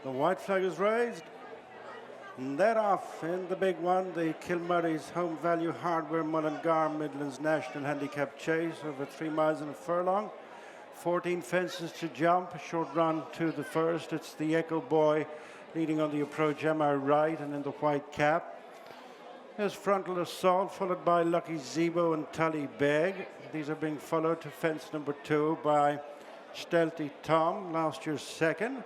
The white flag is raised. And then off in the big one, the Kilmurray's Homevalue Hardware Mullingar Midlands National Handicap Chase over 3 miles and a furlong. 14 fences to jump, a short run to the first. It's the Echo Boy leading on the approach, Amirite, and in the white cap. There's Frontal Assault, followed by Lucky Zebo and Tullybeg. These are being followed to fence number 2 by Stealthy Tom, last year's second,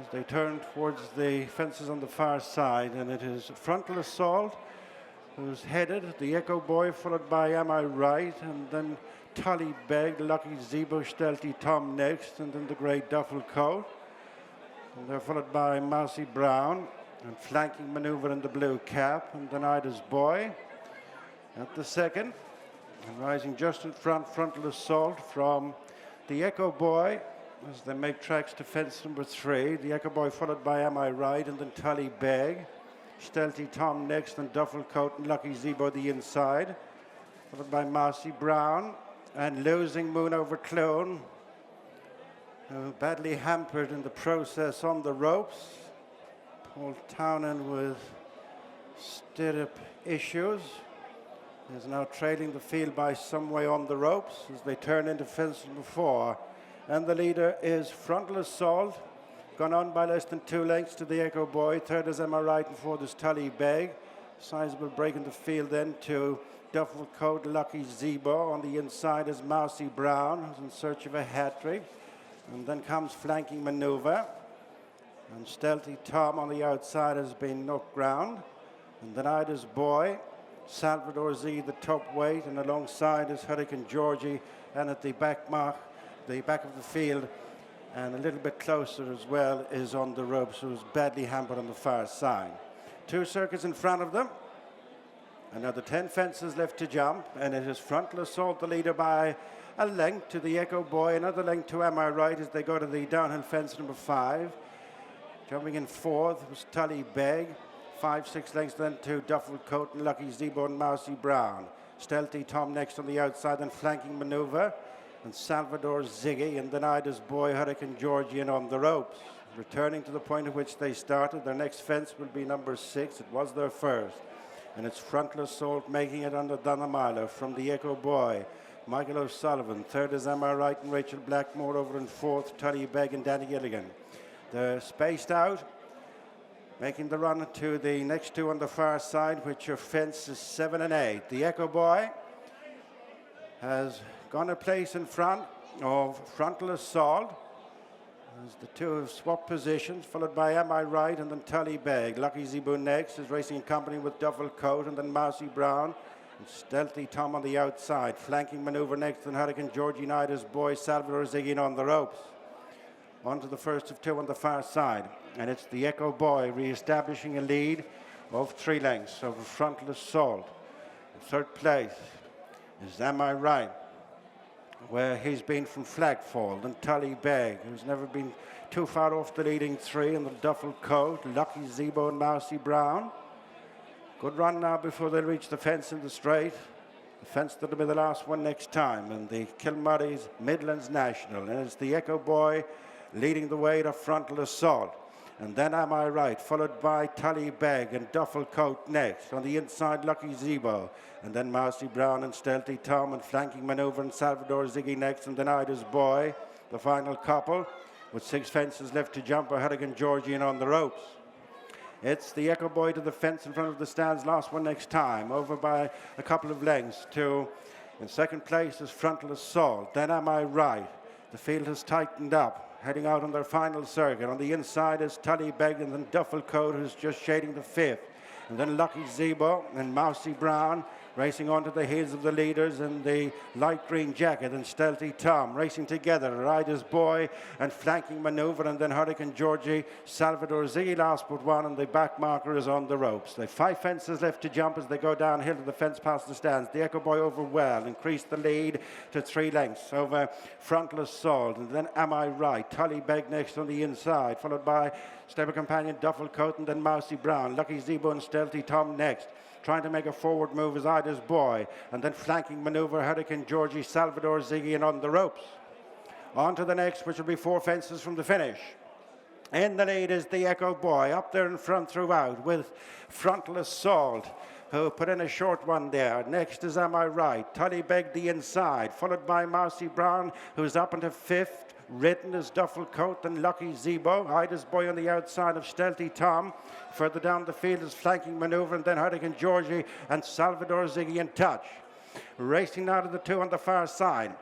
as they turn towards the fences on the far side. And it is Frontal Assault who's headed, the Echo Boy, followed by Am I Right, and then Tullybeg, Lucky Zebo, Stealthy Tom next, and then the grey duffel coat. And they're followed by Mousy Brown, and flanking manoeuvre in the blue cap, and then Ida's Boy at the second. And rising just in front, Frontal Assault from the Echo Boy, as they make tracks to fence number 3. The Echo Boy followed by Am I Right, and then Tullybeg. Stealthy Tom next, and Duffel Coat and Lucky Zebo the inside. Followed by Mousy Brown, and Losing Moon over Clone, badly hampered in the process on the ropes. Paul Townend with stirrup issues is now trailing the field by some way on the ropes as they turn into fence number 4. And the leader is Frontal Assault, gone on by less than 2 lengths to the Echo Boy. Third is Am I Right, and fourth is Tullybeg. Sizable break in the field then to Duffel Coat, Lucky Zebo. On the inside is Mousy Brown, who's in search of a hat-trick. And then comes flanking manoeuvre. And Stealthy Tom on the outside has been knocked ground. And then Ida's Boy, Salvador Z, the top weight, and alongside is Hurricane Georgie, and at the back mark, the back of the field, and a little bit closer as well, is On the Ropes, who's badly hampered on the far side. 2 circuits in front of them. Another 10 fences left to jump, and it is Frontal Assault, the leader, by a length to the Echo Boy, another length to Am I Right as they go to the downhill fence number 5. Jumping in fourth was Tullybeg. 5-6 lengths then to Duffel Coat and Lucky Zebo and Mousy Brown. Stealthy Tom next on the outside, and flanking manoeuvre, and Salvador Ziggy, and then Ida's Boy, Hurricane Georgie, and On the Ropes. Returning to the point at which they started, their next fence will be number 6. It was their first. And it's Frontal Assault making it under Dunamilo from the Echo Boy. Michael O'Sullivan. Third is Am I Right, and Rachel Blackmore over in fourth, Tullybeg and Danny Gilligan. They're spaced out, making the run to the next 2 on the far side, which are fences 7 and 8. The Echo Boy has gone a place in front of Frontal Assault, as the 2 have swapped positions, followed by Am I Right, and then Tullybeg. Lucky Zebo next is racing in company with Duffel Coat, and then Mousy Brown, and Stealthy Tom on the outside. Flanking manoeuvre next, and Hurricane Georgie, Ida's Boy, Salvador Ziggy On the Ropes. On to the first of 2 on the far side, and it's the Echo Boy re-establishing a lead of 3 lengths over Frontal Assault. In third place is Am I Right, where he's been from Flagfall, and Tullybeg, who's never been too far off the leading 3, and the Duffel Coat, Lucky Zebo and Mousy Brown. Good run now before they reach the fence in the straight. The fence that'll be the last one next time, and the Kilmurray's Midlands National. And it's the Echo Boy leading the way to Frontal Assault. And then Am I Right, followed by Tullybeg and Duffel Coat next. On the inside, Lucky Zebo. And then Mousy Brown and Stealthy Tom, and flanking manoeuvre, and Salvador Ziggy next. And then Ida's Boy, the final couple, with 6 fences left to jump, are Hurricane Georgie and On the Ropes. It's the Echo Boy to the fence in front of the stands, last one next time, over by a couple of lengths to, in second place is Frontal Assault. Then Am I Right. The field has tightened up, heading out on their final circuit. On the inside is Tullybeg, and then Duffel Coat, who's just shading the 5th. And then Lucky Zebo and Mousy Brown racing onto the heels of the leaders in the light green jacket, and Stealthy Tom racing together, Rider's Boy and flanking manoeuvre, and then Hurricane Georgie, Salvador Ziggy last but one, and the back marker is On the Ropes. They've 5 fences left to jump as they go downhill to the fence past the stands. The Echo Boy over well, increased the lead to 3 lengths over Frontal Assault, and then Am I Right, Tullybeg next on the inside, followed by stable companion Duffel Coat, and then Mousy Brown. Lucky Zebo and Stealthy Tom next. Trying to make a forward move is Ida's Boy, and then flanking manoeuvre, Hurricane Georgie, Salvador Ziggy, and On the Ropes. On to the next, which will be 4 fences from the finish. In the lead is the Echo Boy, up there in front throughout with Frontal Assault, who put in a short one there. Next is Amirite, Tullybeg the inside, followed by Mousy Brown, who's up into fifth. Ridden is Duffel Coat and Lucky Zebo. Ida's Boy on the outside of Stealthy Tom. Further down the field is flanking manoeuvre, and then Hurricane Georgie and Salvador Ziggy in touch. Racing now to the two on the far side.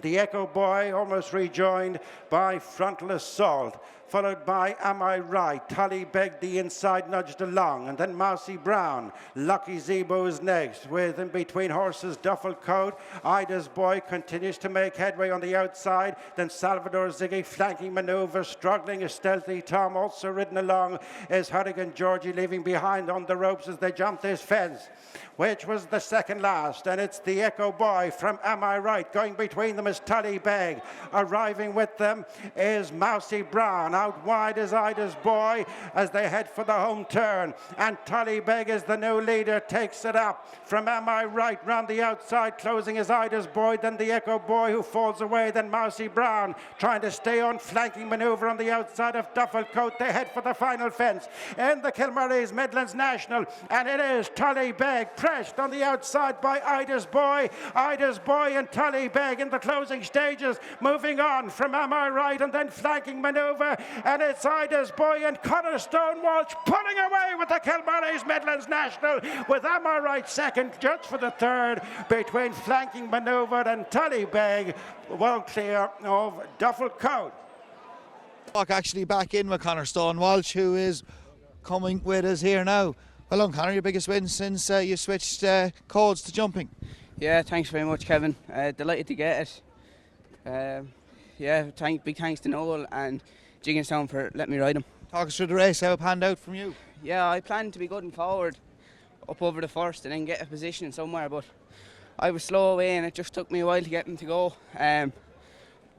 The Echo Boy almost rejoined by Frontal Assault, followed by Amirite. Tullybeg the inside nudged along, and then Mousy Brown. Lucky Zebo is next, with in between horses Duffel Coat. Ida's Boy continues to make headway on the outside. Then Salvador Ziggy flanking manoeuvre, struggling is Stealthy Tom. Also ridden along is Hurricane Georgie, leaving behind on the ropes as they jump this fence, which was the second last. And it's the Echo Boy from Amirite. Going between them is Tullybeg. Arriving with them is Mousy Brown. Out wide is Ida's Boy as they head for the home turn. And Tullybeg is the new leader, takes it up from Amirite round the outside. Closing is Ida's Boy, then the Echo Boy who falls away. Then Mousy Brown trying to stay on, flanking manoeuvre on the outside of Duffel Coat. They head for the final fence in the Kilmurray's Midlands National. And it is Tullybeg pressed on the outside by Ida's Boy. Ida's Boy and Tullybeg in the closing stages, moving on from Amirite and then flanking manoeuvre. And it's Ida's Boy and Conor Stone-Walsh pulling away with the Kilmurray's Midlands National, with Amirite second, just for the third, between flanking manoeuvre and Tullybeg, well clear of Duffel Coat. Actually back in with Conor Stone-Walsh, who is coming with us here now. Well done, Conor, your biggest win since you switched codes to jumping. Yeah, thanks very much, Kevin. Delighted to get it. Big thanks to Noel and Gigginstown for letting me ride him. Talk us through the race, how it panned out from you. Yeah, I planned to be good and forward up over the first and then get a position somewhere, but I was slow away and it just took me a while to get him to go.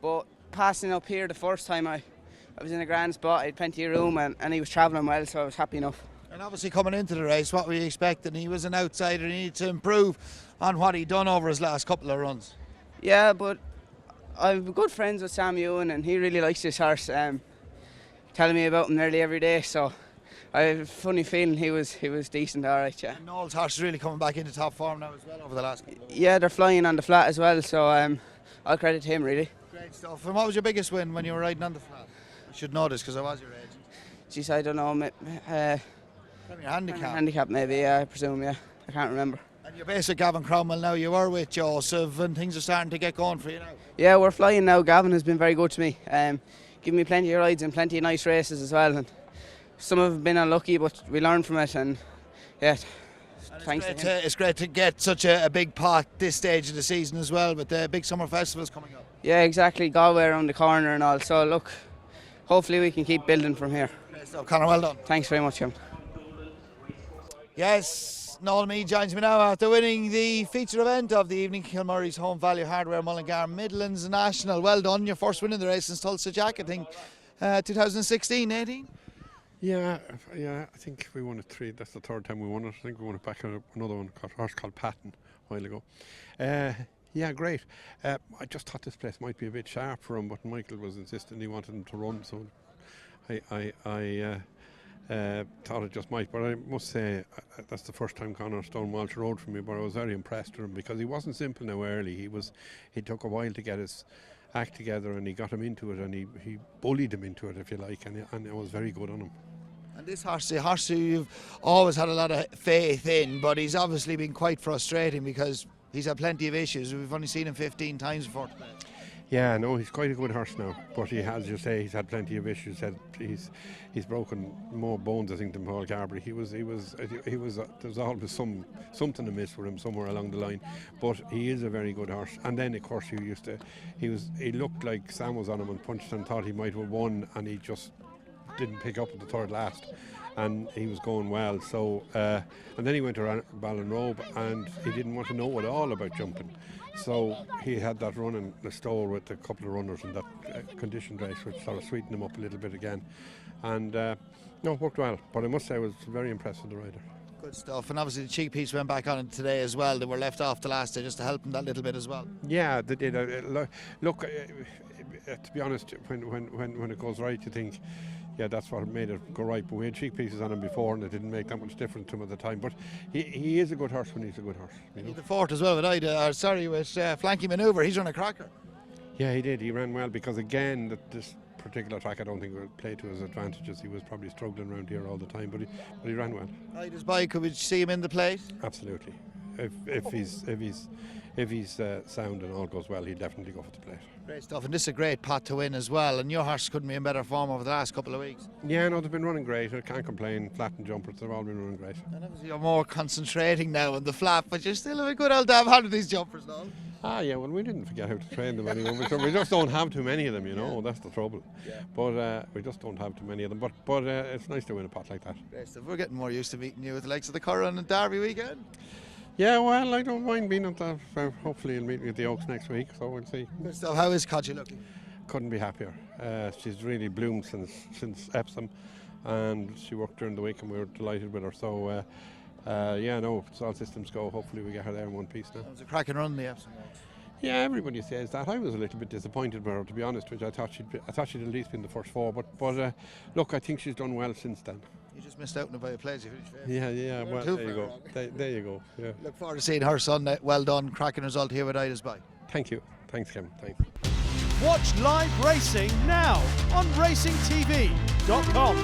But passing up here the first time, I was in a grand spot, I had plenty of room and he was travelling well, so I was happy enough. And obviously coming into the race, what were you expecting? He was an outsider, he needed to improve on what he'd done over his last couple of runs. Yeah, but I'm good friends with Sam Ewan and he really likes this horse, telling me about him nearly every day, so I have a funny feeling he was decent, alright, yeah. And Noel's horse is really coming back into top form now as well over the last couple of runs. Yeah, they're flying on the flat as well, so I'll credit him really. Great stuff. And what was your biggest win when you were riding on the flat? I should know this because I was your agent. Geez, I don't know, Premier Handicap. Handicap maybe, yeah, I presume, yeah. I can't remember. And you're based with Gavin Cromwell now, you were with Joseph and things are starting to get going for you now. Yeah, we're flying now. Gavin has been very good to me, giving me plenty of rides and plenty of nice races as well. And some have been unlucky, but we learn from it, and yeah, thanks to him. It's great to get such a big pot this stage of the season as well, with the big summer festivals coming up. Yeah, exactly. Galway around the corner and all. So look, hopefully we can keep building from here. Great stuff. Conor, well done. Thanks very much, Kim. Yes, Noel Meade joins me now after winning the feature event of the evening, Kilmurray's Homevalue Hardware Mullingar Midlands National. Well done, your first win in the race since Tulsa Jack, I think 2016-18? Yeah, I think we won it three. That's the third time we won it. I think we won it back on another one, a horse called Patton a while ago. Yeah, great. I just thought this place might be a bit sharp for him, but Michael was insisting he wanted him to run, so I thought it just might. But I must say, that's the first time Conor Stone-Walsh rode for me, but I was very impressed with him because he wasn't simple now early. He took a while to get his act together and he got him into it and he bullied him into it, if you like, and it was very good on him. And this horse, the horse who you've always had a lot of faith in, but he's obviously been quite frustrating because he's had plenty of issues. We've only seen him 15 times before today. Yeah, no, he's quite a good horse now, but he has, you say, he's had plenty of issues. He's broken more bones, I think, than Paul Carberry. He was. There's always something amiss with him somewhere along the line, but he is a very good horse. And then, of course, he looked like Sam was on him and punched and thought he might have won, and he just didn't pick up at the third last. And he was going well, so and then he went to Ballinrobe and he didn't want to know at all about jumping. So he had that run in the stall with a couple of runners in that conditioned race, which sort of sweetened him up a little bit again. And no, it worked well. But I must say I was very impressed with the rider. Good stuff. And obviously the cheek piece went back on it today as well. They were left off the last day just to help him that little bit as well. Yeah, they did. Look, to be honest, when it goes right, you think yeah, that's what made it go right. But we had cheek pieces on him before, and it didn't make that much difference to him at the time. But he is a good horse when he's a good horse. You know? The fourth as well with flanking manoeuvre. He's run a cracker. Yeah, he did. He ran well because again, this particular track I don't think would play to his advantages. He was probably struggling around here all the time, but he ran well. Ida's bike, could we see him in the plate? Absolutely. If he's sound and all goes well, he'll definitely go for the plate. Great stuff, and this is a great pot to win as well. And your horse couldn't be in better form over the last couple of weeks. Yeah, no, they've been running great. I can't complain. Flat and jumpers, they've all been running great. And obviously you're more concentrating now on the flat, but you're still a good old damn hand of these jumpers, Noel. Ah, yeah, well, we didn't forget how to train them anyway. We just don't have too many of them, you know. That's the trouble. Yeah. But we just don't have too many of them. But it's nice to win a pot like that. Great stuff. We're getting more used to meeting you with the likes of the Curran and Derby weekend. Yeah, well, I don't mind being at that. Hopefully he'll meet me at the Oaks next week, so we'll see. Good stuff. How is Codgy looking? Couldn't be happier. She's really bloomed since Epsom, and she worked during the week and we were delighted with her. So yeah, no, it's all systems go. Hopefully we get her there in one piece now. That was a cracking run, the Epsom Oaks. Yeah, everybody says that. I was a little bit disappointed with her, to be honest, which I thought she'd at least be in the first four. But look, I think she's done well since then. You just missed out on a bit of plays. Yeah. Well, there you go. There you go. Yeah. Look forward to seeing her son. Well done, cracking result here with Ida's bike. Thank you. Thanks, Kevin. Thanks. Watch live racing now on racingtv.com.